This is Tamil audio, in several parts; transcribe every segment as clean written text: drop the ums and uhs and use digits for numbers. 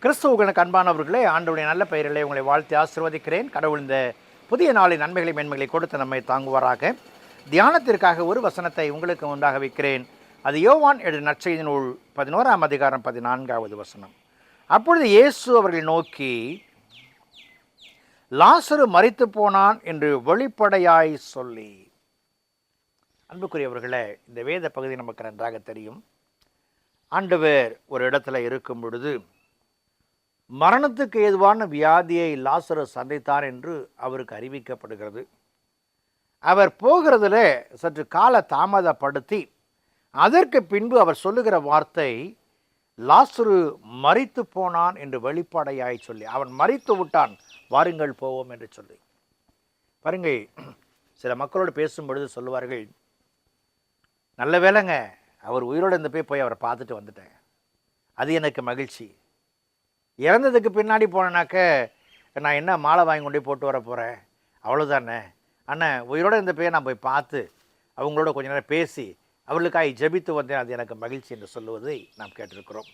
கிறிஸ்துவுக்கு அன்பானவர்களே, ஆண்டவருடைய நல்ல பெயரிலே உங்களை வாழ்த்தி ஆசீர்வதிக்கிறேன். கடவுள் இந்த புதிய நாளின் நன்மைகளை மேன்மைகளை கொடுத்து நம்மை தாங்குவாராக. தியானத்திற்காக ஒரு வசனத்தை உங்களுக்கு முன்பாக வைக்கிறேன். அது யோவான் எழுதிய நற்செய்தி நூல் 11ஆம் அதிகாரம் 14வது வசனம். அப்பொழுது இயேசு அவர்களை நோக்கி, லாசரு மரித்து போனான் என்று வெளிப்படையாய் சொல்லி. அன்புக்குரியவர்களே, இந்த வேத பகுதி நமக்கு நன்றாக தெரியும். ஆண்டவர் ஒரு இடத்துல இருக்கும் பொழுது மரணத்துக்கு ஏதுவான வியாதியை லாசரு சந்தித்தார் என்று அவருக்கு அறிவிக்கப்படுகிறது. அவர் போகிறதுல சற்று கால தாமதப்படுத்தி அதற்கு பின்பு அவர் சொல்லுகிற வார்த்தை, லாசரு மரித்து போனான் என்று வெளிப்படையாய் சொல்லி, அவன் மரித்து விட்டான், வாருங்கள் போவோம் என்று சொல்லி. பாருங்கள், சில மக்களோடு பேசும் பொழுது சொல்லுவார்கள், நல்ல வேலைங்க, அவர் உயிரோடு இருந்து போய் அவரை பார்த்துட்டு வந்துட்டேன், அது எனக்கு மகிழ்ச்சி. இறந்ததுக்கு பின்னாடி போனேனாக்க நான் என்ன மாலை வாங்கி கொண்டு போட்டு வர போகிறேன், அவ்வளோதானே. அண்ணன் உயிரோடு இருந்த போய் நான் போய் பார்த்து அவங்களோட கொஞ்ச நேரம் பேசி அவர்களுக்காக ஜெபித்து வந்தேன், அது எனக்கு மகிழ்ச்சி என்று சொல்லுவதை நாம் கேட்டிருக்கிறோம்.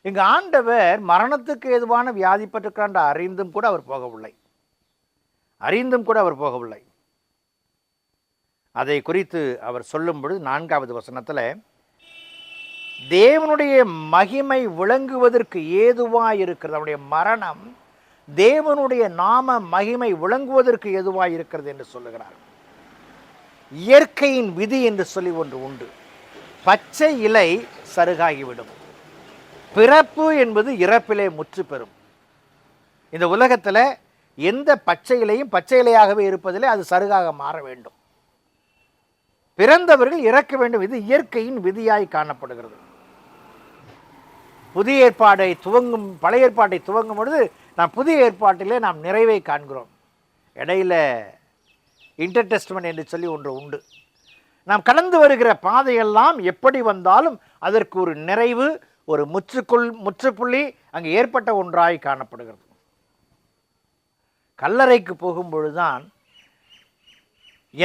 இங்கு ஆண்டவர் மரணத்துக்கு ஏதுவான வியாதிப்பட்டிருக்கிறான் அறிந்தும் கூட அவர் போகவில்லை. அதை குறித்து அவர் சொல்லும் பொழுது 4வது வசனத்தில், தேவனுடைய மகிமை விளங்குவதற்கு ஏதுவாய் இருக்கிறது. அவனுடைய மரணம் தேவனுடைய நாம மகிமை விளங்குவதற்கு ஏதுவாய் இருக்கிறது என்று சொல்லுகிறார். இயற்கையின் விதி என்று சொல்லி ஒன்று உண்டு. பச்சை இலை சருகாகிவிடும். பிறப்பு என்பது இறப்பிலே முற்று பெறும். இந்த உலகத்தில் எந்த பச்சை இலையும் பச்சை இலையாகவே இருப்பதிலே அது சருகாக மாற வேண்டும். பிறந்தவர்கள் இறக்க வேண்டும். இது இயற்கையின் விதியாய் காணப்படுகிறது. புதிய ஏற்பாடை துவங்கும் பழைய ஏற்பாட்டை துவங்கும் பொழுது நாம் புதிய ஏற்பாட்டிலே நாம் நிறைவை காண்கிறோம். இடையில இன்டர்டெஸ்ட்மெண்ட் என்று சொல்லி ஒன்று உண்டு. நாம் கடந்து வருகிற பாதையெல்லாம் எப்படி வந்தாலும் அதற்கு ஒரு நிறைவு, ஒரு முற்றுப்புள்ளி அங்கே ஏற்பட்ட ஒன்றாய் காணப்படுகிறது. கல்லறைக்கு போகும்பொழுதுதான்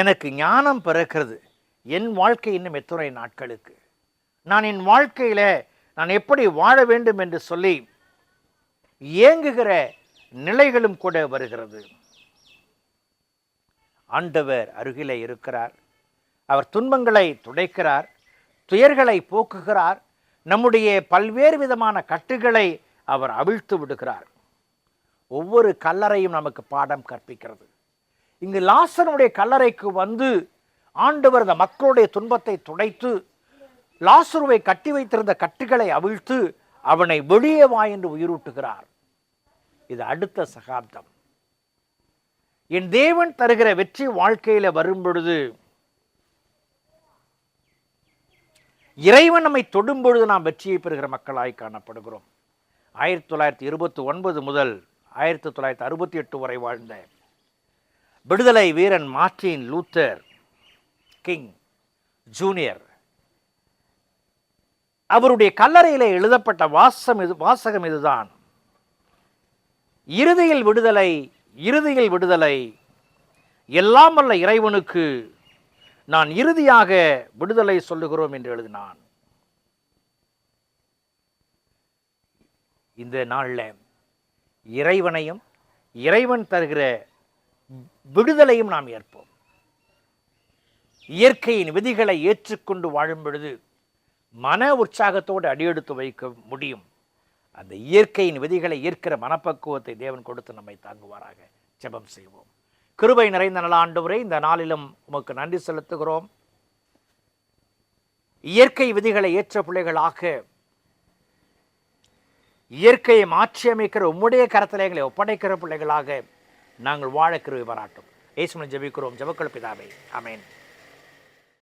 எனக்கு ஞானம் பிறக்கிறது. என் வாழ்க்கை இன்னும் எத்தனை நாட்களுக்கு, நான் என் வாழ்க்கையில் நான் எப்படி வாழ வேண்டும் என்று சொல்லி ஏங்குகிற நிலைகளும் கூட வருகிறது. ஆண்டவர் அருகிலே இருக்கிறார். அவர் துன்பங்களை துடைக்கிறார், துயர்களை போக்குகிறார், நம்முடைய பல்வேறு விதமான கட்டுகளை அவர் அவிழ்த்து விடுகிறார். ஒவ்வொரு கல்லறையும் நமக்கு பாடம் கற்பிக்கிறது. இங்கு லாசருடைய கல்லறைக்கு வந்து ஆண்டவர் அந்த மக்களுடைய துன்பத்தை துடைத்து லாசருவை கட்டி வைத்திருந்த கட்டுகளை அவிழ்த்து அவனை வெளியே வா என்று உயிரூட்டுகிறார். இது அடுத்த சகாப்தம். என் தேவன் தருகிற வெற்றி வாழ்க்கையில வரும் பொழுது, இறைவன் நம்மை தொடும் பொழுது நாம் வெற்றியை பெறுகிற மக்களாய் காணப்படுகிறோம். 1929 முதல் 1968 வரை வாழ்ந்த விடுதலை வீரன் மார்ட்டின் லூத்தர் கிங் ஜூனியர், அவருடைய கல்லறையிலே எழுதப்பட்ட வாசகம் இதுதான், இறுதியில் விடுதலை, எல்லாம் வல்ல இறைவனுக்கு நான் இறுதியாக விடுதலை சொல்லுகிறோம் என்று எழுதினான். இந்த நாளில் இறைவனையும் இறைவன் தருகிற விடுதலையும் நாம் ஏற்போம். இயற்கையின் விதிகளை ஏற்றுக்கொண்டு வாழும் பொழுது மன உற்சாகத்தோடு அடியெடுத்து வைக்க முடியும். அந்த இயற்கையின் விதிகளை ஏற்கிற மனப்பக்குவத்தை தேவன் கொடுத்து நம்மை தாங்குவாராக. ஜெபம் செய்வோம். கிருபை நிறைந்த நல்ல ஆண்டவரே, இந்த நாளிலும் உமக்கு நன்றி செலுத்துகிறோம். இயற்கை விதிகளை ஏற்ற பிள்ளைகளாக, இயற்கையை மாற்றியமைக்கிற உம்முடைய கரத்திலே எங்களை ஒப்படைக்கிற பிள்ளைகளாக நாங்கள் வாழ கிருபை பாராட்டும். இயேசுவின் ஜெபிக்கிறோம், ஜெபங்கள் பிதாவே, ஆமென்.